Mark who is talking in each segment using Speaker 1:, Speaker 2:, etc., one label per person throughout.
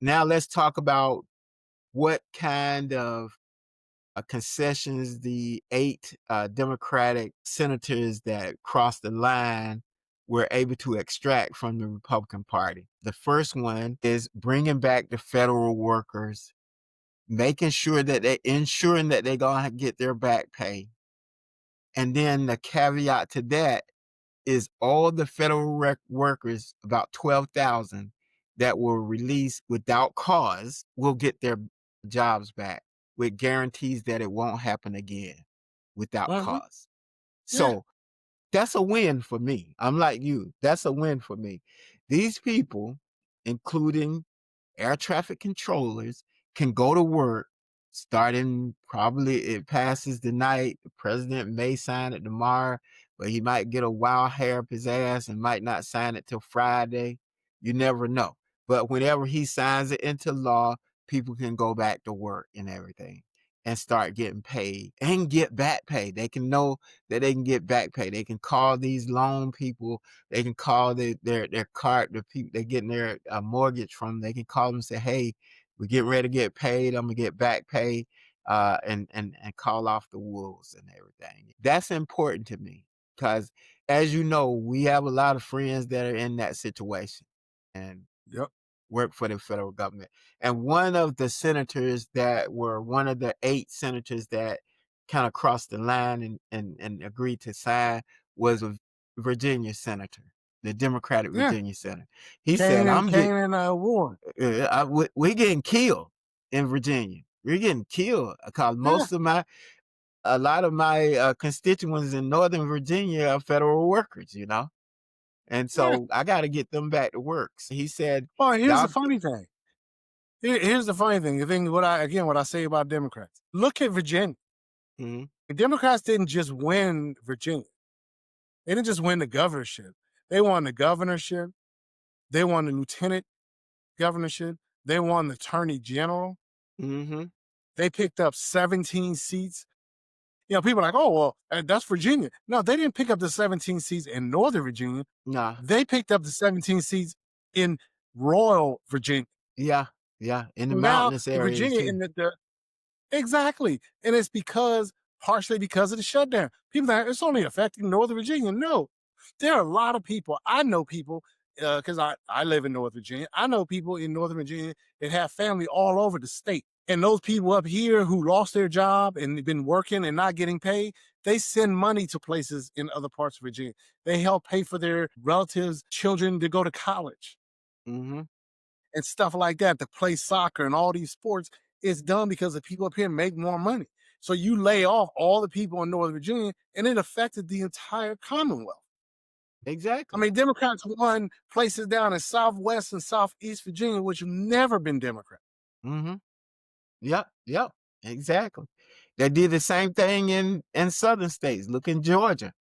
Speaker 1: Now let's talk about what kind of concessions the 8 Democratic senators that crossed the line were able to extract from the Republican Party. The first one is bringing back the federal workers, making sure that ensuring that they're going to get their back pay. And then the caveat to that is all the federal workers, about 12,000 that were released without cause, will get their jobs back with guarantees that it won't happen again without
Speaker 2: Mhm.
Speaker 1: cause.
Speaker 2: Yeah.
Speaker 1: So that's a win for me. I'm like you. That's a win for me. These people, including air traffic controllers, can go to work starting, probably it passes tonight. The president may sign it tomorrow, but he might get a wild hair up his ass and might not sign it till Friday. You never know. But whenever he signs it into law, people can go back to work and everything and start getting paid and get back pay. They can know that they can get back pay. They can call these loan people. They can call their card, the people they're getting their mortgage from. They can call them and say, "Hey, we're getting ready to get paid. I'm gonna get back pay," and call off the wolves and everything. That's important to me because, as you know, we have a lot of friends that are in that situation and
Speaker 2: Yep.
Speaker 1: work for the federal government. And one of the senators that were one of the 8 senators that kind of crossed the line and agreed to sign was a Virginia senator, the Democratic
Speaker 2: Yeah.
Speaker 1: Virginia senator. He said,
Speaker 2: Kane and Warren.
Speaker 1: we're getting killed in Virginia. We're getting killed because
Speaker 2: Yeah.
Speaker 1: a lot of my constituents in Northern Virginia are federal workers, you know? And
Speaker 2: Yeah.
Speaker 1: so I got to get them back to work. So he said,
Speaker 2: Well, here's the
Speaker 1: y'all,
Speaker 2: funny thing. Here's the funny thing. The thing, what I say about Democrats. Look at Virginia.
Speaker 1: mhm,
Speaker 2: The Democrats didn't just win Virginia. They didn't just win the governorship. They won the governorship. They won the lieutenant governorship. They won the attorney general.
Speaker 1: mhm.
Speaker 2: They picked up 17 seats. People are like, oh, well, that's Virginia. No, they didn't pick up the 17 seats in Northern Virginia.
Speaker 1: Nah,
Speaker 2: They picked up the 17 seats in Royal Virginia.
Speaker 1: yeah, yeah, in the
Speaker 2: So now
Speaker 1: mountainous
Speaker 2: the
Speaker 1: areas
Speaker 2: Virginia
Speaker 1: too.
Speaker 2: in the exactly. And it's partially because of the shutdown. People think it's only affecting Northern Virginia. No, there are a lot of people. I know people, because I live in Northern Virginia. I know people in Northern Virginia that have family all over the state. And those people up here who lost their job and been working and not getting paid, they send money to places in other parts of Virginia. They help pay for their relatives' children to go to college
Speaker 1: Mhm,
Speaker 2: and stuff like that, to play soccer and all these sports. Is done because the people up here make more money. So you lay off all the people in Northern Virginia, and it affected the entire Commonwealth. I
Speaker 1: exactly.
Speaker 2: mean, Democrats won places down in Southwest and Southeast Virginia, which have never been Democrat.
Speaker 1: Mhm, yep, yep, exactly. They did the same thing in southern states. Look in Georgia.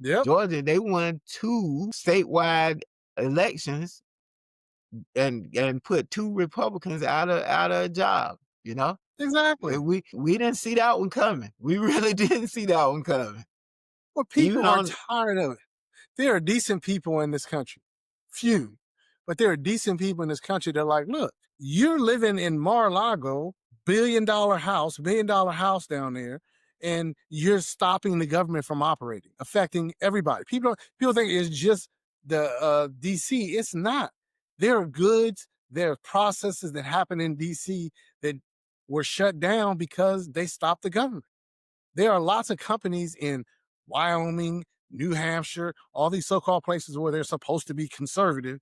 Speaker 2: Yep,
Speaker 1: Georgia, they won 2 statewide elections and put 2 Republicans out of a job, you know?
Speaker 2: exactly.
Speaker 1: And we didn't see that one coming. We really didn't see that one coming.
Speaker 2: Well,
Speaker 1: Even
Speaker 2: people are
Speaker 1: on
Speaker 2: tired of it. There are decent people in this country, few, but there are decent people in this country that are like, look, you're living in Mar-a-Lago, $1 billion house down there, and you're stopping the government from operating, affecting everybody. People think it's just the DC. It's not. There are goods, there are processes that happen in DC that were shut down because they stopped the government. There are lots of companies in Wyoming, New Hampshire, all these so-called places where they're supposed to be conservative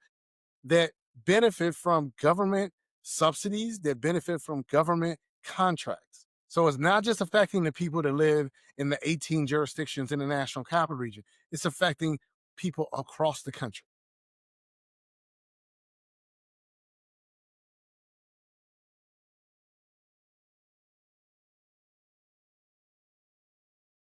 Speaker 2: that benefit from government subsidies, that benefit from government contracts. So it's not just affecting the people that live in the 18 jurisdictions in the National Capital Region. It's affecting people across the country.